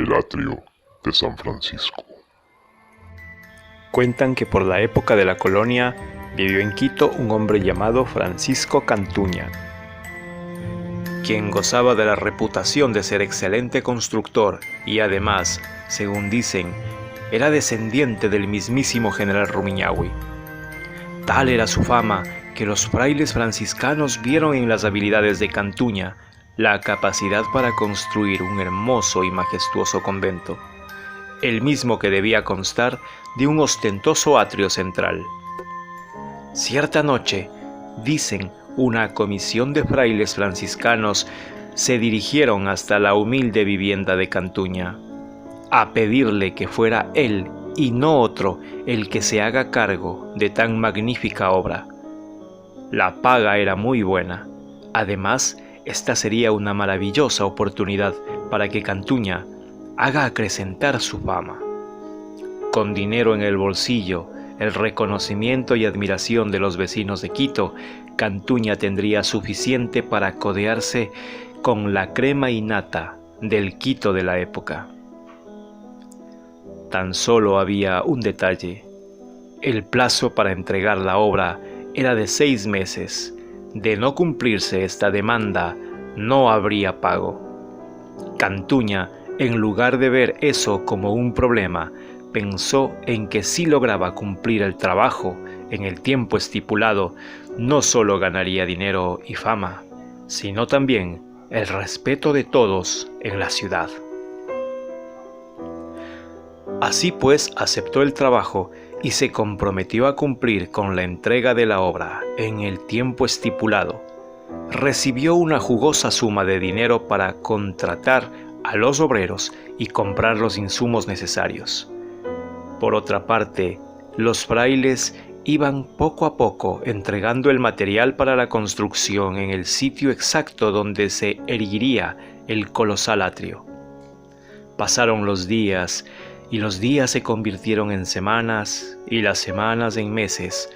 el atrio de San Francisco. Cuentan que por la época de la colonia vivió en Quito un hombre llamado Francisco Cantuña, quien gozaba de la reputación de ser excelente constructor y además, según dicen, era descendiente del mismísimo general Rumiñahui. Tal era su fama que los frailes franciscanos vieron en las habilidades de Cantuña la capacidad para construir un hermoso y majestuoso convento, el mismo que debía constar de un ostentoso atrio central. Cierta noche, dicen, una comisión de frailes franciscanos se dirigieron hasta la humilde vivienda de Cantuña, a pedirle que fuera él y no otro el que se haga cargo de tan magnífica obra. La paga era muy buena. Además, esta sería una maravillosa oportunidad para que Cantuña haga acrecentar su fama. Con dinero en el bolsillo, el reconocimiento y admiración de los vecinos de Quito, Cantuña tendría suficiente para codearse con la crema y nata del Quito de la época. Tan solo había un detalle. El plazo para entregar la obra era de 6 meses. De no cumplirse esta demanda, no habría pago. Cantuña, en lugar de ver eso como un problema, pensó en que si lograba cumplir el trabajo en el tiempo estipulado, no solo ganaría dinero y fama, sino también el respeto de todos en la ciudad. Así pues, aceptó el trabajo y se comprometió a cumplir con la entrega de la obra en el tiempo estipulado. Recibió una jugosa suma de dinero para contratar a los obreros y comprar los insumos necesarios. Por otra parte, los frailes iban poco a poco entregando el material para la construcción en el sitio exacto donde se erigiría el colosal atrio. Pasaron los días, y los días se convirtieron en semanas, y las semanas en meses,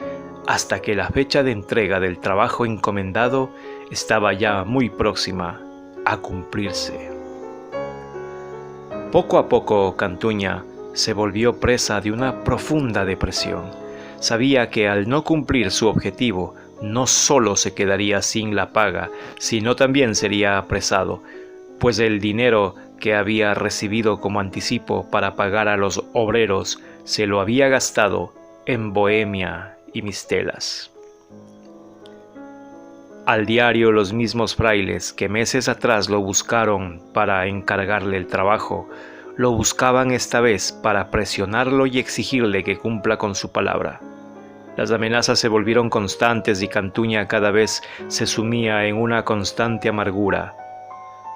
hasta que la fecha de entrega del trabajo encomendado estaba ya muy próxima a cumplirse. Poco a poco, Cantuña se volvió presa de una profunda depresión. Sabía que al no cumplir su objetivo, no solo se quedaría sin la paga, sino también sería apresado, pues el dinero que había recibido como anticipo para pagar a los obreros se lo había gastado en bohemia y mistelas. Al diario los mismos frailes que meses atrás lo buscaron para encargarle el trabajo, lo buscaban esta vez para presionarlo y exigirle que cumpla con su palabra. Las amenazas se volvieron constantes y Cantuña cada vez se sumía en una constante amargura.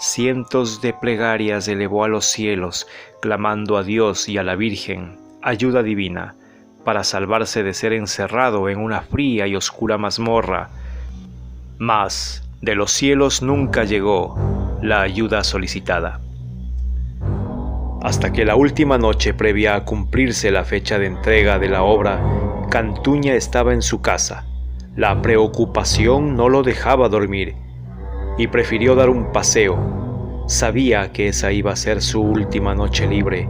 Cientos de plegarias elevó a los cielos, clamando a Dios y a la Virgen ayuda divina para salvarse de ser encerrado en una fría y oscura mazmorra. Mas de los cielos nunca llegó la ayuda solicitada. Hasta que la última noche previa a cumplirse la fecha de entrega de la obra, Cantuña estaba en su casa. La preocupación no lo dejaba dormir y prefirió dar un paseo. Sabía que esa iba a ser su última noche libre.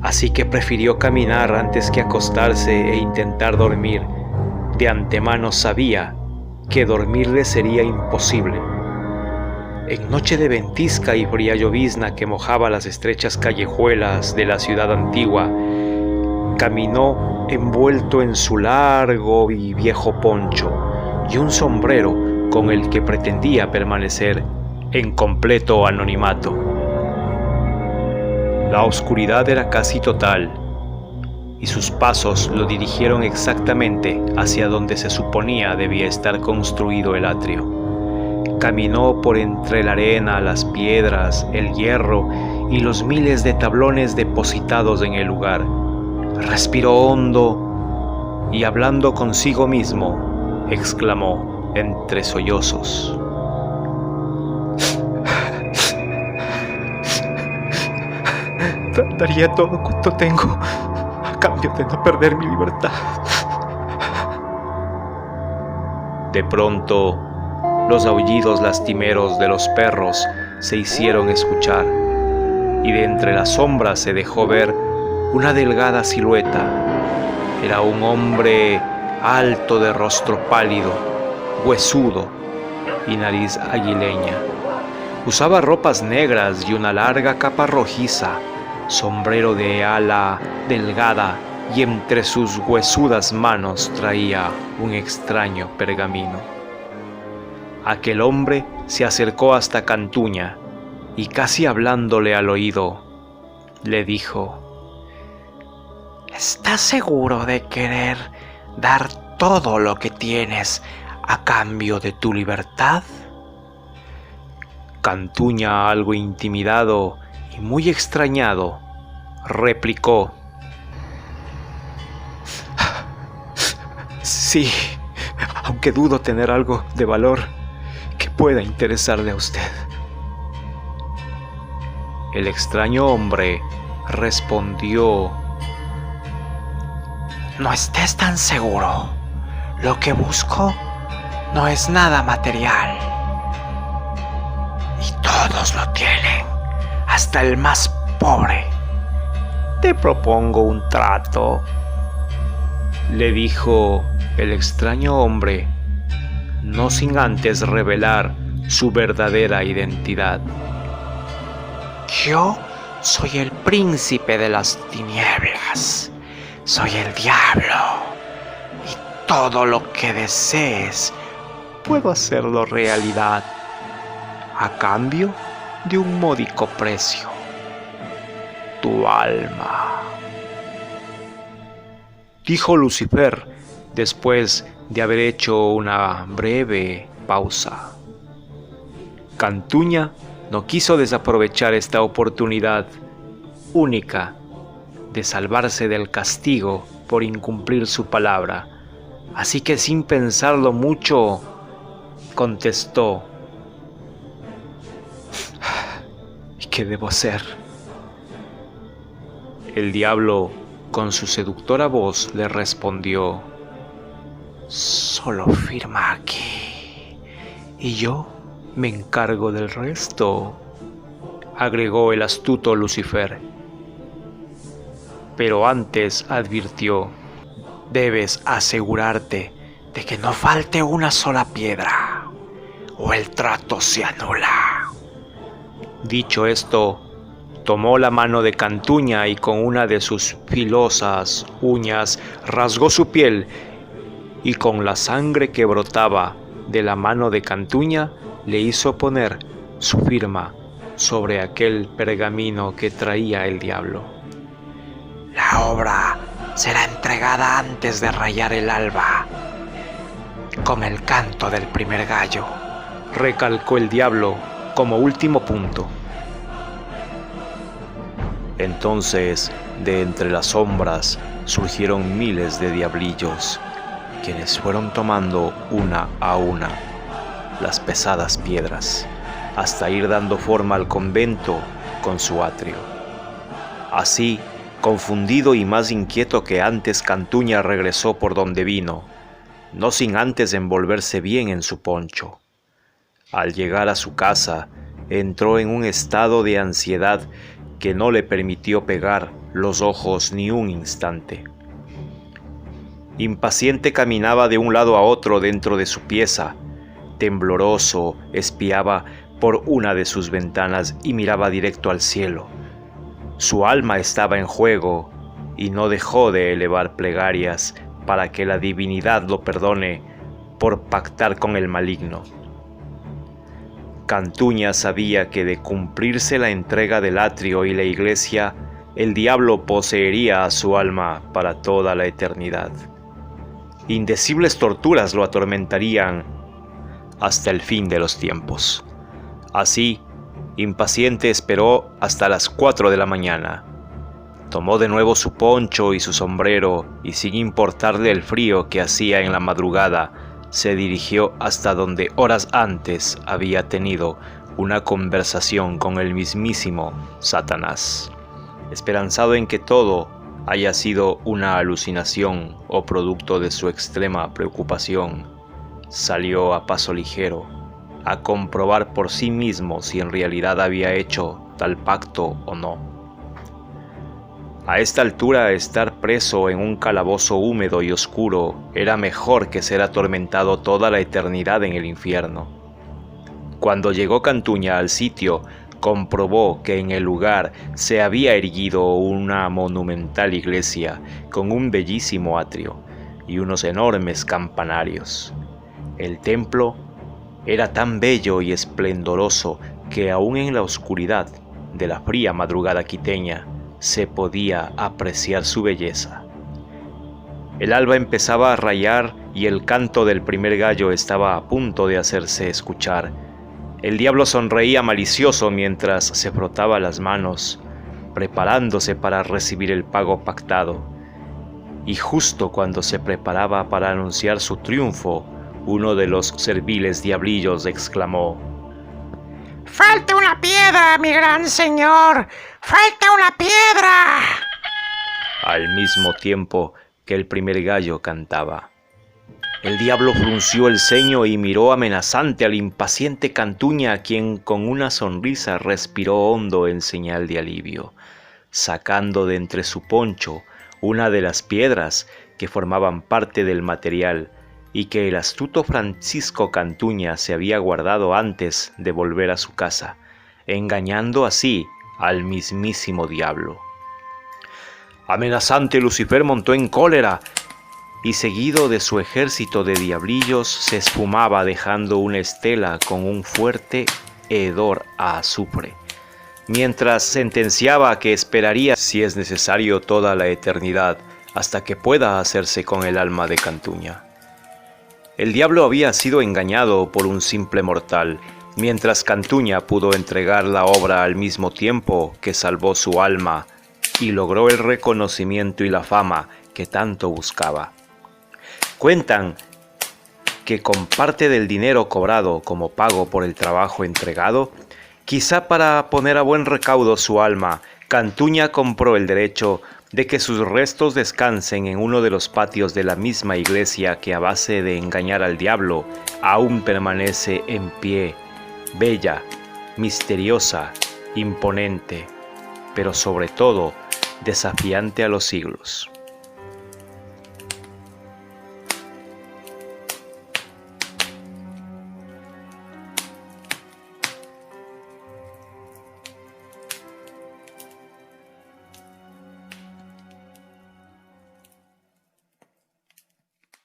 Así que prefirió caminar antes que acostarse e intentar dormir. De antemano sabía que dormirle sería imposible. En noche de ventisca y fría llovizna que mojaba las estrechas callejuelas de la ciudad antigua, caminó envuelto en su largo y viejo poncho y un sombrero con el que pretendía permanecer en completo anonimato. La oscuridad era casi total y sus pasos lo dirigieron exactamente hacia donde se suponía debía estar construido el atrio. Caminó por entre la arena, las piedras, el hierro y los miles de tablones depositados en el lugar. Respiró hondo y hablando consigo mismo, exclamó entre sollozos: Daría todo cuanto tengo a cambio de no perder mi libertad. De pronto, los aullidos lastimeros de los perros se hicieron escuchar. y de entre las sombras se dejó ver una delgada silueta. Era un hombre alto, de rostro pálido, huesudo y nariz aguileña. Usaba ropas negras y una larga capa rojiza, sombrero de ala delgada, y entre sus huesudas manos traía un extraño pergamino. Aquel hombre se acercó hasta Cantuña y, casi hablándole al oído, le dijo: ¿Estás seguro de querer dar todo lo que tienes a cambio de tu libertad? Cantuña, algo intimidado y muy extrañado, replicó: Sí, aunque dudo tener algo de valor que pueda interesarle a usted. El extraño hombre respondió: No estés tan seguro. Lo que busco no es nada material. Y todos lo tienen, hasta el más pobre. Te propongo un trato, le dijo el extraño hombre, no sin antes revelar su verdadera identidad. Yo soy el príncipe de las tinieblas. Soy el diablo. Y todo lo que desees, puedo hacerlo realidad, a cambio de un módico precio: tu alma. Dijo Lucifer, después de haber hecho una breve pausa. Cantuña no quiso desaprovechar esta oportunidad única de salvarse del castigo por incumplir su palabra, así que, sin pensarlo mucho, contestó: ¿Y qué debo hacer? El diablo, con su seductora voz, le respondió: Solo firma aquí y yo me encargo del resto, agregó el astuto Lucifer. Pero antes advirtió: debes asegurarte de que no falte una sola piedra, o el trato se anula. Dicho esto, tomó la mano de Cantuña y con una de sus filosas uñas rasgó su piel, y con la sangre que brotaba de la mano de Cantuña le hizo poner su firma sobre aquel pergamino que traía el diablo. La obra será entregada antes de rayar el alba, con el canto del primer gallo, recalcó el diablo como último punto. Entonces, de entre las sombras surgieron miles de diablillos, quienes fueron tomando una a una las pesadas piedras, hasta ir dando forma al convento con su atrio. Así, confundido y más inquieto que antes, Cantuña regresó por donde vino, no sin antes envolverse bien en su poncho. Al llegar a su casa, entró en un estado de ansiedad que no le permitió pegar los ojos ni un instante. Impaciente caminaba de un lado a otro dentro de su pieza, tembloroso espiaba por una de sus ventanas y miraba directo al cielo. Su alma estaba en juego y no dejó de elevar plegarias para que la divinidad lo perdone por pactar con el maligno. Cantuña sabía que, de cumplirse la entrega del atrio y la iglesia, el diablo poseería a su alma para toda la eternidad. Indecibles torturas lo atormentarían hasta el fin de los tiempos. Así, impaciente, esperó hasta las 4 de la mañana. Tomó de nuevo su poncho y su sombrero y, sin importarle el frío que hacía en la madrugada, se dirigió hasta donde horas antes había tenido una conversación con el mismísimo Satanás. Esperanzado en que todo haya sido una alucinación o producto de su extrema preocupación, salió a paso ligero a comprobar por sí mismo si en realidad había hecho tal pacto o no. A esta altura, estar preso en un calabozo húmedo y oscuro era mejor que ser atormentado toda la eternidad en el infierno. Cuando llegó Cantuña al sitio, comprobó que en el lugar se había erigido una monumental iglesia con un bellísimo atrio y unos enormes campanarios. El templo era tan bello y esplendoroso que aún en la oscuridad de la fría madrugada quiteña se podía apreciar su belleza. El alba empezaba a rayar y el canto del primer gallo estaba a punto de hacerse escuchar. El diablo sonreía malicioso mientras se frotaba las manos, preparándose para recibir el pago pactado. Y justo cuando se preparaba para anunciar su triunfo, uno de los serviles diablillos exclamó: ¡Falta una piedra, mi gran señor! ¡Falta una piedra! Al mismo tiempo que el primer gallo cantaba. El diablo frunció el ceño y miró amenazante al impaciente Cantuña, quien con una sonrisa respiró hondo en señal de alivio, sacando de entre su poncho una de las piedras que formaban parte del material y que el astuto Francisco Cantuña se había guardado antes de volver a su casa, engañando así al mismísimo diablo. Amenazante, Lucifer montó en cólera y seguido de su ejército de diablillos se esfumaba dejando una estela con un fuerte hedor a azufre, mientras sentenciaba que esperaría si es necesario toda la eternidad hasta que pueda hacerse con el alma de Cantuña. El diablo había sido engañado por un simple mortal, mientras Cantuña pudo entregar la obra al mismo tiempo que salvó su alma y logró el reconocimiento y la fama que tanto buscaba. Cuentan que con parte del dinero cobrado como pago por el trabajo entregado, quizá para poner a buen recaudo su alma, Cantuña compró el derecho de que sus restos descansen en uno de los patios de la misma iglesia que a base de engañar al diablo aún permanece en pie, bella, misteriosa, imponente, pero sobre todo desafiante a los siglos.